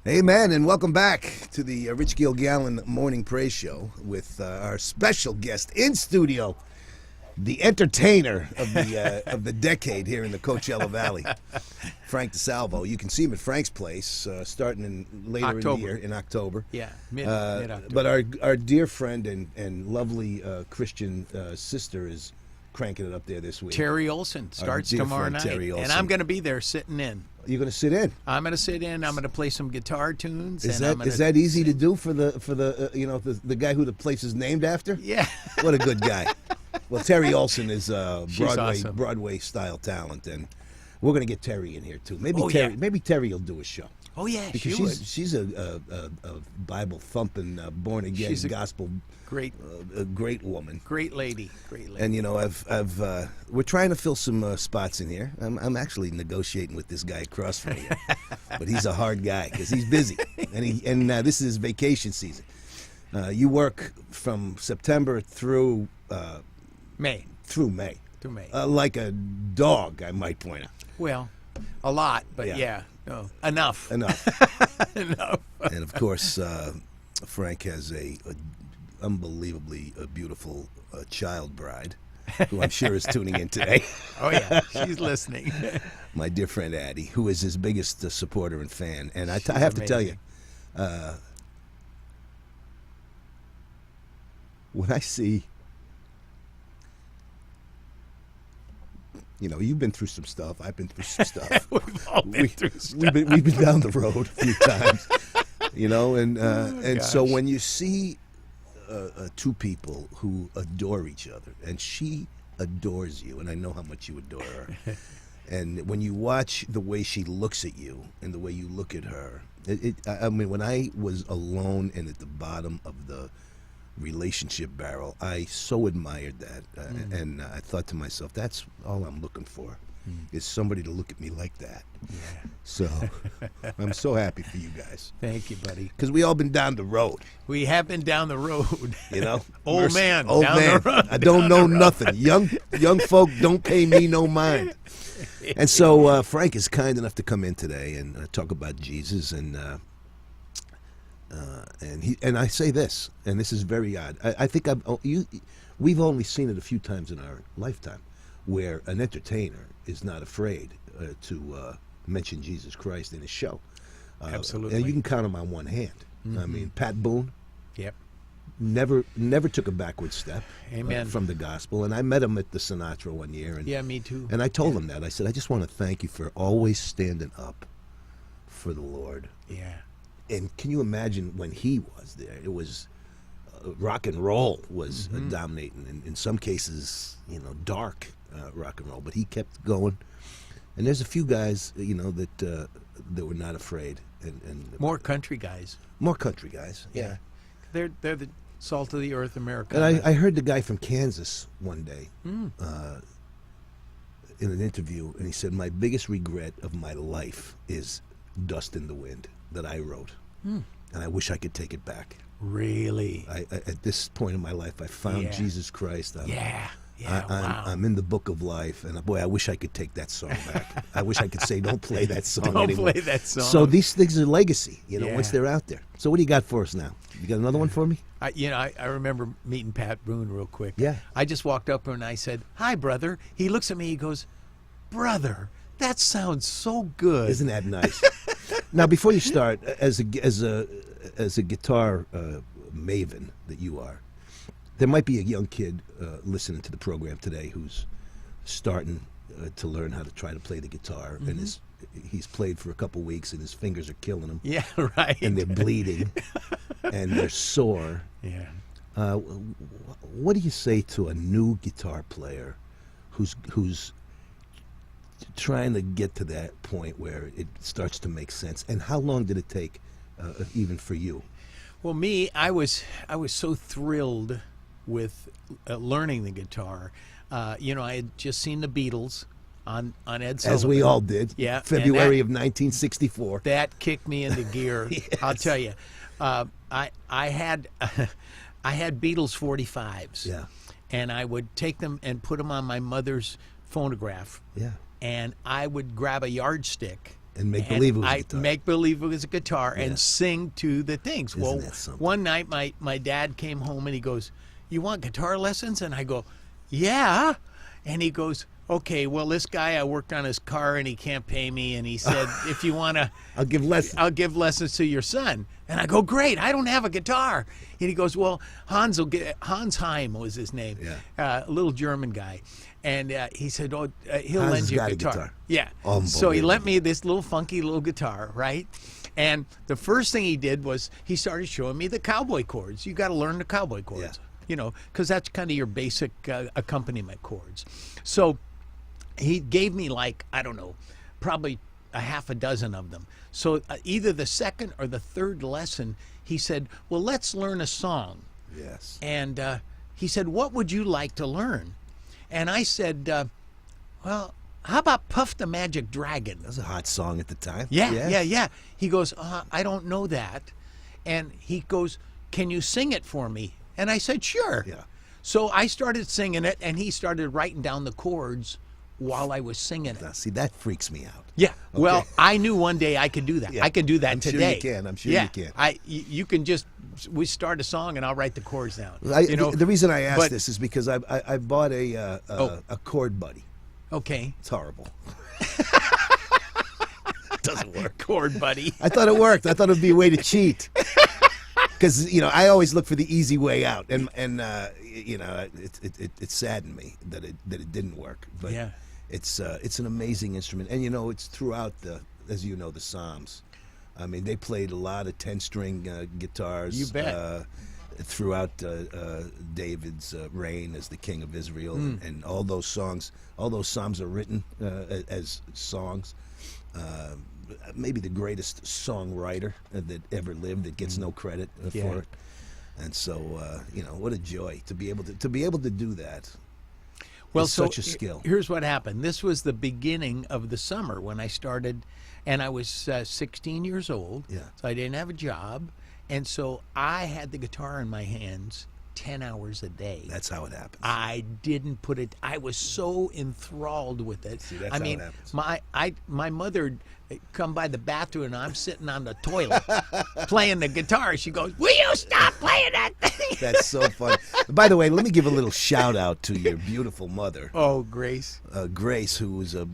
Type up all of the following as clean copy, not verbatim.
Amen, and welcome back to the Rich Gilgallen Morning Praise Show with our special guest in studio, the entertainer of the decade here in the Coachella Valley, Frank DeSalvo. You can see him at Frank's place starting later in the year, in October. Yeah, mid-October. But our dear friend and lovely Christian sister is cranking it up there this week. Terry Olson starts tomorrow night, Terry Olson. and I'm going to be there sitting in. You're going to sit in. I'm going to sit in. I'm going to play some guitar tunes. Is that easy to do for the guy who the place is named after? Yeah. What a good guy. Well, Terry Olson is awesome. Broadway style talent, and we're going to get Terry in here too. Maybe Terry will do a show. Oh yeah, because she's a Bible thumping, born again, gospel great, great woman, great lady. And we're trying to fill some spots in here. I'm actually negotiating with this guy across from you, but he's a hard guy because he's busy, and this is his vacation season. You work from September through May. Through May. Like a dog, I might point out. Well, a lot, but yeah. No, enough. Enough. And of course, Frank has a unbelievably beautiful child bride, who I'm sure is tuning in today. Oh yeah, she's listening. My dear friend Addie, who is his biggest supporter and fan, and I have to tell you, when I see. You've been through some stuff. I've been through some stuff. We've all been through stuff. We've been down the road a few times, and so when you see two people who adore each other, and she adores you, and I know how much you adore her, and when you watch the way she looks at you and the way you look at her, when I was alone and at the bottom of the relationship barrel, I so admired that, and I thought to myself, that's all I'm looking for, is somebody to look at me like that. Yeah. So I'm so happy for you guys. Thank you, buddy. Because we all been down the road. We have been down the road. Old man. The road, I don't know nothing. Young folk don't pay me no mind. And so Frank is kind enough to come in today and talk about Jesus, and I say this, and this is very odd. I think we've only seen it a few times in our lifetime, where an entertainer is not afraid to mention Jesus Christ in his show. Absolutely, and you can count them on one hand. I mean, Pat Boone. Yep. Never took a backward step. Amen. From the gospel, and I met him at the Sinatra one year. And, yeah, me too. And I told him that. I said, I just want to thank you for always standing up for the Lord. Yeah. And can you imagine when he was there? It was rock and roll was dominating, and in some cases, dark rock and roll. But he kept going. And there's a few guys, that were not afraid. And more country guys. More country guys. Yeah. They're the salt of the earth, America. And I heard the guy from Kansas one day in an interview, and he said, my biggest regret of my life is Dust in the Wind that I wrote, and I wish I could take it back. Really? At this point in my life, I found Jesus Christ. I'm in the book of life, and boy, I wish I could take that song back. I wish I could say, don't play that song anymore. Don't play that song. So these things are legacy, once they're out there. So what do you got for us now? You got another one for me? I remember meeting Pat Boone real quick. Yeah. I just walked up and I said, "Hi, brother." He looks at me. He goes, "Brother, that sounds so good." Isn't that nice? Now, before you start, as a guitar maven that you are, there might be a young kid listening to the program today who's starting to learn how to try to play the guitar, and he's played for a couple weeks, and his fingers are killing him. Yeah, right. And they're bleeding, and they're sore. Yeah. What do you say to a new guitar player who's trying to get to that point where it starts to make sense? And how long did it take, even for you? Well, me, I was so thrilled with learning the guitar. I had just seen the Beatles on Ed Sullivan. As we all did. Yeah. February of 1964. That kicked me into gear. Yes. I'll tell you. I had Beatles 45s. Yeah. And I would take them and put them on my mother's phonograph. Yeah. And I would grab a yardstick And make believe it was a I guitar. make believe it was a guitar Yeah. and sing to the things. Isn't well, that something? one night my dad came home and he goes, "You want guitar lessons?" And I go, "Yeah." And he goes, "Okay, well, this guy, I worked on his car and he can't pay me, and he said if you want to, I'll give lessons. I'll give lessons to your son." And I go, "Great, I don't have a guitar." And he goes, "Well, Hans Heim was his name, a little German guy." And he said, "Oh, he'll Hans lend you got a a guitar." guitar. Yeah. So he Unbelievable. lent me this little funky little guitar, right? And the first thing he did was he started showing me the cowboy chords. You got to learn the cowboy chords, you know, because that's kind of your basic accompaniment chords. So he gave me like, I don't know, probably a half a dozen of them. So either the second or the third lesson, he said, "Well, let's learn a song." Yes. And he said, "What would you like to learn?" And I said, "Well, how about Puff the Magic Dragon?" That was a hot song at the time. Yeah, Yes. yeah. He goes, "I don't know that." And he goes, "Can you sing it for me?" And I said, "Sure." Yeah. So I started singing it, and he started writing down the chords while I was singing it. Now, see, that freaks me out. Yeah. Well, I knew one day I could do that. Yeah. I can do that I'm sure today. you can. I'm sure yeah. you can. You can just we start a song and I'll write the chords down. You know, the reason I asked but- this is because I bought a chord buddy. Okay. It's horrible. Doesn't work. Chord buddy. I thought it worked. I thought it'd be a way to cheat. Because you know, I always look for the easy way out, and you know, it saddened me that it didn't work. But Yeah. it's an amazing instrument, and you know, it's throughout as you know, the Psalms. I mean, they played a lot of 10-string guitars. You bet. Throughout David's reign as the king of Israel, and all those songs, all those psalms are written as songs. Maybe the greatest songwriter that ever lived that gets no credit for it. And so, you know, what a joy to be able to do that. Well, is so such a skill. Here's what happened. This was the beginning of the summer when I started, and I was 16 years old. Yeah. So I didn't have a job, and so I had the guitar in my hands 10 hours a day. That's how it happens. I didn't put it. I was so enthralled with it. See, that's I how mean, it happens. my mother come by the bathroom and I'm sitting on the toilet playing the guitar. She goes, "Will you stop playing that thing?" That's so funny. By the way, let me give a little shout out to your beautiful mother, Oh, Grace. Grace, who was a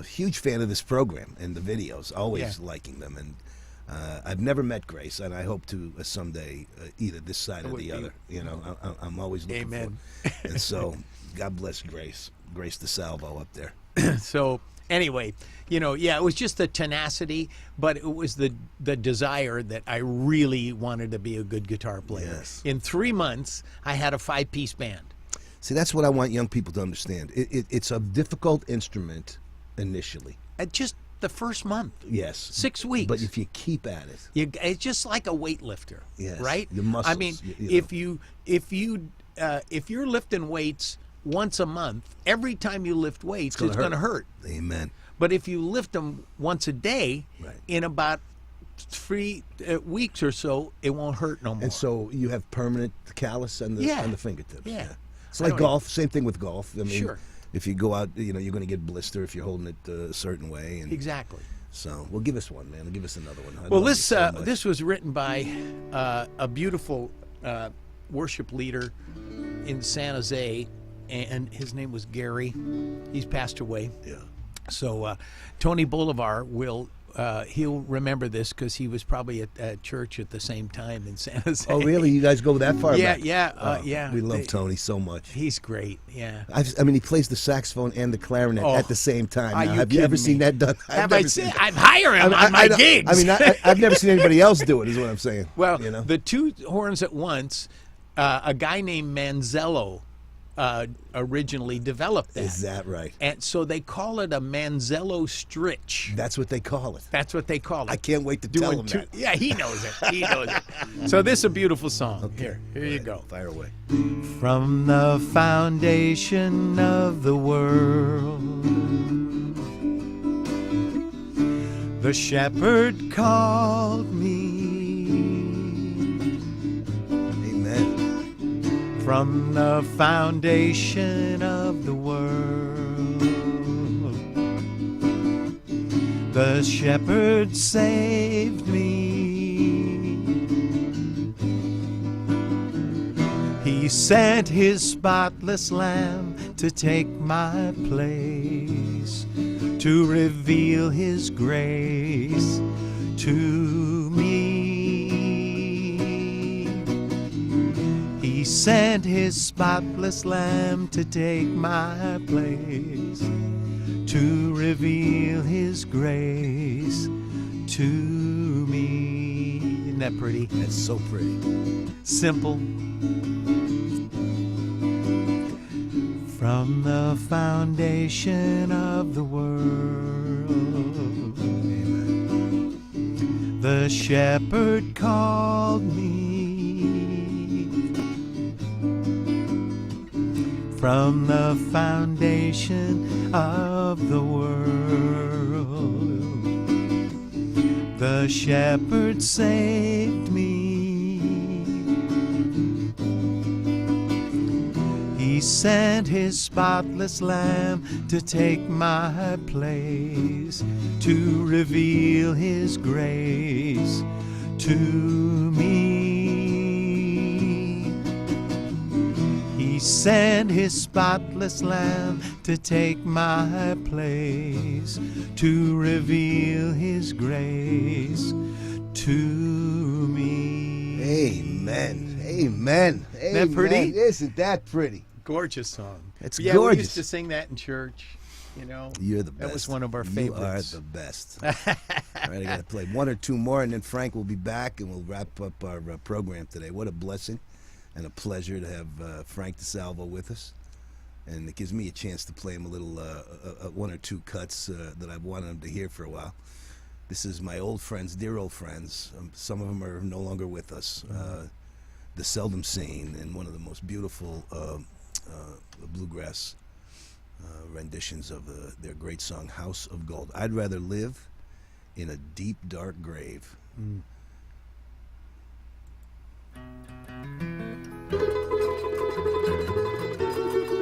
huge fan of this program and the videos, always Yeah. liking them. And I've never met Grace, and I hope to someday, either this side or would the be- other. You know, I'm always looking Amen. for. And so, God bless Grace, Grace DeSalvo up there. So anyway, you know, yeah, it was just the tenacity, but it was the desire that I really wanted to be a good guitar player. Yes. In 3 months, I had a 5-piece band. See, that's what I want young people to understand. It's a difficult instrument initially. At just the first month, Yes. 6 weeks. But if you keep at it, It's just like a weightlifter, Yes, right? your muscles, I mean, you know. if you're lifting weights once a month, every time you lift weights, gonna it's going to hurt. amen. But if you lift them once a day, Right. in about 3 weeks or so, it won't hurt no more. And so you have permanent callus on the Yeah. on the fingertips. Yeah. It's I like don't golf. Same thing with golf. I mean, Sure. if you go out, you know, you're going to get blister if you're holding it a certain way. And Exactly. so, well, give us one, man. Give us another one. I Well, love this you so much. this was written by a beautiful worship leader in San Jose, and his name was Gary. He's passed away. Yeah. So Tony Bolivar he'll remember this because he was probably at church at the same time in San Jose. Oh, really? You guys go that far Yeah, back? yeah, Oh, yeah. We love Tony so much. He's great. Yeah. I mean, he plays the saxophone and the clarinet Oh. at the same time. Are Now, you have you ever kidding seen me? that done? Have I seen? I'm hiring him on my don't- gigs. I mean, I've never seen anybody else do it. Is what I'm saying. Well, you know, the two horns at once, a guy named Manzello originally developed that. is that right? And so they call it a Manzello stritch. That's what they call it. That's what they call it. I can't wait to tell him that. Yeah, he knows it. He knows it. So this is a beautiful song. Here you go. Fire away. From the foundation of the world, the shepherd called me. Amen. From the foundation of the world, The shepherd saved me. He sent his spotless lamb to take my place, to reveal his grace to me. He sent his spotless lamb to take my place, to reveal his grace to me. Isn't that pretty? That's so pretty. Simple. From the foundation of the world, Amen. the shepherd called me. From the foundation of the world, the shepherd saved me. He sent his spotless lamb to take my place, to reveal his grace to me. He sent his spotless lamb to take my place, to reveal his grace to me. Amen. Amen. Isn't that pretty? Isn't that pretty? Gorgeous song. It's We gorgeous. used to sing that in church. You know, You're the best. That was one of our favorites. You are the best. All right, I got to play one or two more, and then Frank will be back, and we'll wrap up our program today. What a blessing and a pleasure to have Frank DeSalvo with us. And it gives me a chance to play him a little, one or two cuts that I've wanted him to hear for a while. This is my old friends, dear old friends. Some of them are no longer with us. The seldom seen, and one of the most beautiful bluegrass renditions of their great song, House of Gold. I'd rather live in a deep, dark grave